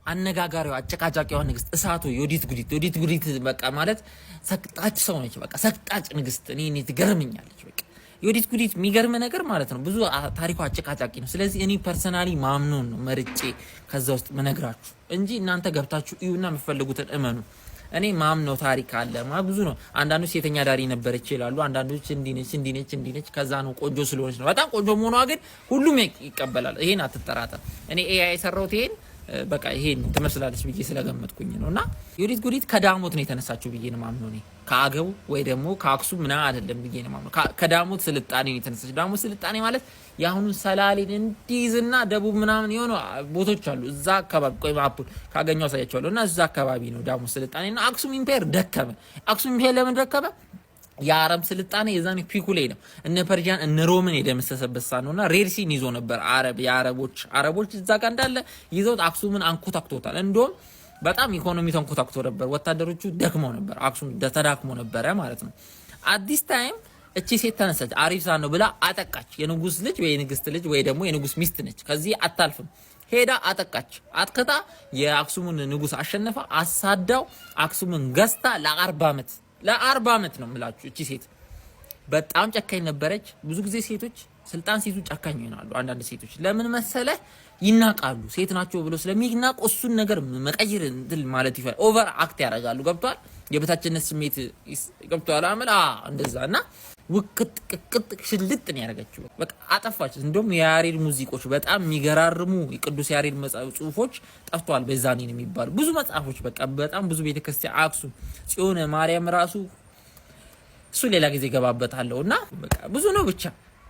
አነጋጋሪዋ አጨቃጫቂዋ ንግስት እሳቱ ዮዲት ጉዲት በቃ ማለት ሰቅጣጭ ሰው ነች። በቃ ሰቅጣጭ ንግስት እኔ ትገርመኛለች። በቃ ዮዲት ጉዲት የሚገርም ነገር ማለት ነው። ብዙ ታሪኳ አጨቃጫቂ ነው። ስለዚህ እኔ ፐርሰናሊ ማምኖን ነው መርጬ ከዛ ውስጥ መነግራችሁ እንጂ እናንተ ገብታችሁ እዩና የምትፈልጉትን እመኑ። እኔ ማምነው ታሪክ አለ ብዙ ነው። አንዳንዶች ሴተኛ ዳሪ ነበረች ይላሉ። አንዳንዶች እንዲነች ከዛ ነው ቆንጆ ስለሆነች ነው። በጣም ቆንጆ መሆኗ ግን ሁሉም ይቀበላል። ይሄን አትጠራጠር። እኔ ኤአይ የሰራሁት ይሄን በቃ ይሄን ትመስላለች ብዬ ስለገመትኩኝ ነውና ዮዲት ጉዲት ከዳሞት ነው የተነሳችው ብዬ ነው ማምነው። እኔ ከአገው ወይ ደግሞ ከአክሱም ምናምን አይደለም ብዬ ነው ማምነው። ከዳሞት ስልጣኔ ነው የተነሳችው። ዳሞት ስልጣኔ ማለት የአሁኑን ሰላሌን እንዲዝና ደቡብ ምናምን የሆኑ ቦታዎች አሉ። እዛ አካባቢ ቆይ ማፑን ካገኘው አሳያቸዋለሁ። እና እዛ አካባቢ ነው ዳሞት ስልጣኔና አክሱም ኢምፔር ደከመ። አክሱም ኢምፔር ለምን ደከመ? የአረብ ስልጣኔ የዛኔ ፒኩ ላይ ነው። እነ ፐርጂያን እነ ሮምን የደመሰሰበት ሳ ነውና ሬድሲን ይዞ ነበር። አረቦች እዛ ጋር እንዳለ ይዘውት አክሱምን አንኮታክቶታል። እንደውም በጣም ኢኮኖሚ ተንኮታክቶ ነበር። ወታደሮቹ ደክመው ነበር። አክሱም ተዳክሞ ነበረ ማለት ነው። አዲስ ታይም እቺ ሴት ተነሳች። አሪፍ ሳ ነው ብላ አጠቃች። የንጉስ ልጅ ወይ የንግስት ልጅ ወይ ደግሞ የንጉስ ሚስት ነች። ከዚህ አታልፍም። ሄዳ አጠቃች። አጥቅታ የአክሱምን ንጉስ አሸነፋ። አሳዳው አክሱምን ገዝታ ለ40 ዓመት ነው የምላችሁ። እቺ ሴት በጣም ጨካኝ ነበረች። ብዙ ጊዜ ሴቶች ስልጣን ሲይዙ ጨካኝ ይሆናሉ። አንዳንድ ሴቶች ለምን መሰለ ይናቃሉ። ሴት ናቸው ብሎ ስለሚናቁ እሱን ነገር መቀየር እንትን ማለት ይፈል ኦቨር አክት ያደርጋሉ። ገብቷል? የበታችነት ስሜት ገብቷል አመል እንደዛና ውቅጥ ቅቅጥ ሽልጥ ነው ያደረገችው። በቃ አጠፋች። እንደውም የያሬድ ሙዚቆች በጣም የሚገራርሙ የቅዱስ ያሬድ ጽሁፎች ጠፍቷል። በዛኔ ነው የሚባሉ ብዙ መጽሐፎች በቃ በጣም ብዙ ቤተክርስቲያን አክሱም ጽዮን ማርያም ራሱ እሱ ሌላ ጊዜ ገባበታለሁና በቃ ብዙ ነው ብቻ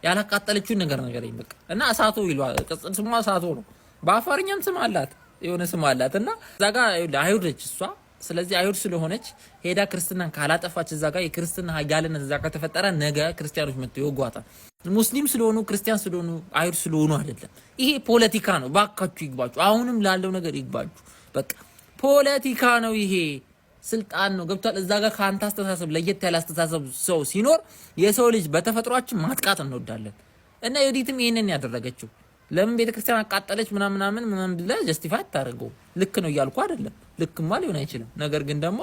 ያላቃጠለችው ነገር በቃ እና እሳቶ ይሏል። ቅጽል ስሟ እሳቶ ነው። በአፋርኛም ስም አላት የሆነ ስም አላትና እዛ ጋር አይሁድ ነች እሷ። ስለዚህ አይሁድ ስለሆነች ሄዳ ክርስትናን ካላጠፋች እዛ ጋር የክርስትና ኃያልነት እዛ ጋር ተፈጠረ። ነገ ክርስቲያኖች መጥተው ይወጓታል። ሙስሊም ስለሆኑ ክርስቲያን ስለሆኑ አይሁድ ስለሆኑ አይደለም። ይሄ ፖለቲካ ነው። ባካችሁ ይግባችሁ። አሁንም ላለው ነገር ይግባችሁ። በቃ ፖለቲካ ነው። ይሄ ስልጣን ነው። ገብቷል? እዛ ጋር ካንተ አስተሳሰብ ለየት ያለ አስተሳሰብ ሰው ሲኖር የሰው ልጅ በተፈጥሯችን ማጥቃት እንወዳለን እና ዮዲትም ይሄንን ያደረገችው ለምን ቤተክርስቲያን አቃጠለች ምናምን ብለ ጀስቲፋይ ታደርገው ልክ ነው እያልኩ አይደለም። ልክማ ሊሆን አይችልም። ነገር ግን ደግሞ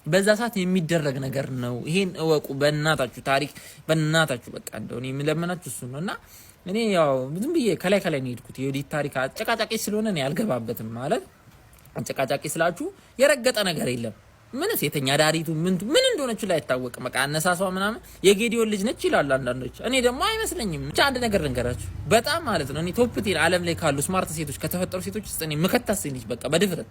በዛ ሰዓት የሚደረግ ነገር ነው። ይሄን እወቁ በእናታችሁ። ታሪክ በእናታችሁ በቃ እንደው እኔ የምለምናችሁ እሱ ነውና እኔ ያው ዝም ብዬ ከላይ ነው የሄድኩት። የዮዲት ታሪክ አጨቃጫቂ ስለሆነ እኔ አልገባበትም። ማለት አጨቃጫቂ ስላችሁ የረገጠ ነገር የለም። ምን ሴተኛ ዳሪቱ ምን እንደሆነች ላይ አይታወቅም። በቃ አነሳሷ ምናምን የጌዲዮን ልጅ ነች ይላሉ አንዳንዶች። እኔ ደግሞ አይመስለኝም። ብቻ አንድ ነገር ልንገራችሁ በጣም ማለት ነው እኔ ቶፕ ቴን ዓለም ላይ ካሉ ስማርት ሴቶች ከተፈጠሩ ሴቶች ውስጥ እኔ መከታስ ልጅ በቃ በድፍረት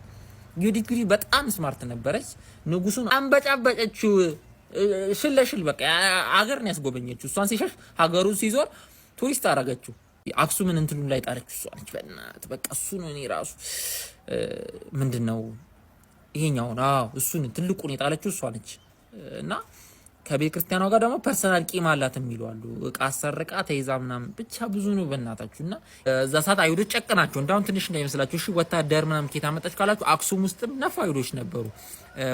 ዮዲት ጉዲት በጣም ስማርት ነበረች። ንጉሱን አንበጫበጨችው ሽለሽል በቃ አገር ነው ያስጎበኘችው። እሷን ሲሸሽ ሀገሩን ሲዞር ቱሪስት አረጋችው። አክሱምን እንትሉን ላይ ጣለችው እሷ ነች። በእናትህ በቃ እሱ ነው እኔ ራሱ ምንድነው ይሄኛው እሱን ትልቁን የጣለችው እሷ ነች። እና ከቤተ ክርስቲያኗ ጋር ደግሞ ፐርሰናል ቂም አላት የሚሉ አሉ። እቃ አሰርቃ ተይዛ ምናምን ብቻ ብዙ ነው በእናታችሁና እዛ ሰዓት አይሁዶች ጨቅናቸው። እንዳሁን ትንሽ እንዳይመስላችሁ እሺ። ወታደር ምናምን ኬታ መጣች ካላችሁ አክሱም ውስጥም ነፍ አይሁዶች ነበሩ።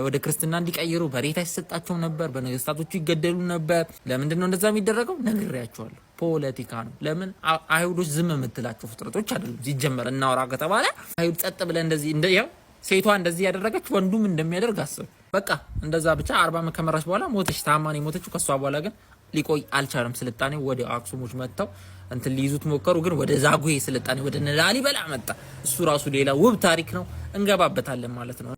ወደ ክርስትና እንዲቀይሩ በሬታ ይሰጣቸው ነበር። በነገስታቶቹ ይገደሉ ነበር። ለምንድን ነው እንደዛ የሚደረገው? ነግሬያቸዋለሁ። ፖለቲካ ነው። ለምን አይሁዶች ዝም የምትላቸው ፍጥረቶች አይደሉም። ሲጀመር እናወራ ከተባለ አይሁድ ጸጥ ብለ እንደዚህ እንደያው ሴቷ እንደዚህ ያደረገች ወንዱም እንደሚያደርግ አስብ። በቃ እንደዛ ብቻ 40 ዓመት ከመራች በኋላ ሞተች። ታማኝ ሞተችው። ከሷ በኋላ ግን ሊቆይ አልቻለም። ስልጣኔ ወደ አክሱሞች መጥተው እንትን ሊይዙት ሞከሩ። ግን ወደ ዛጉዌ ስልጣኔ ወደ ላሊበላ መጣ። እሱ ራሱ ሌላ ውብ ታሪክ ነው። እንገባበታለን ማለት ነው።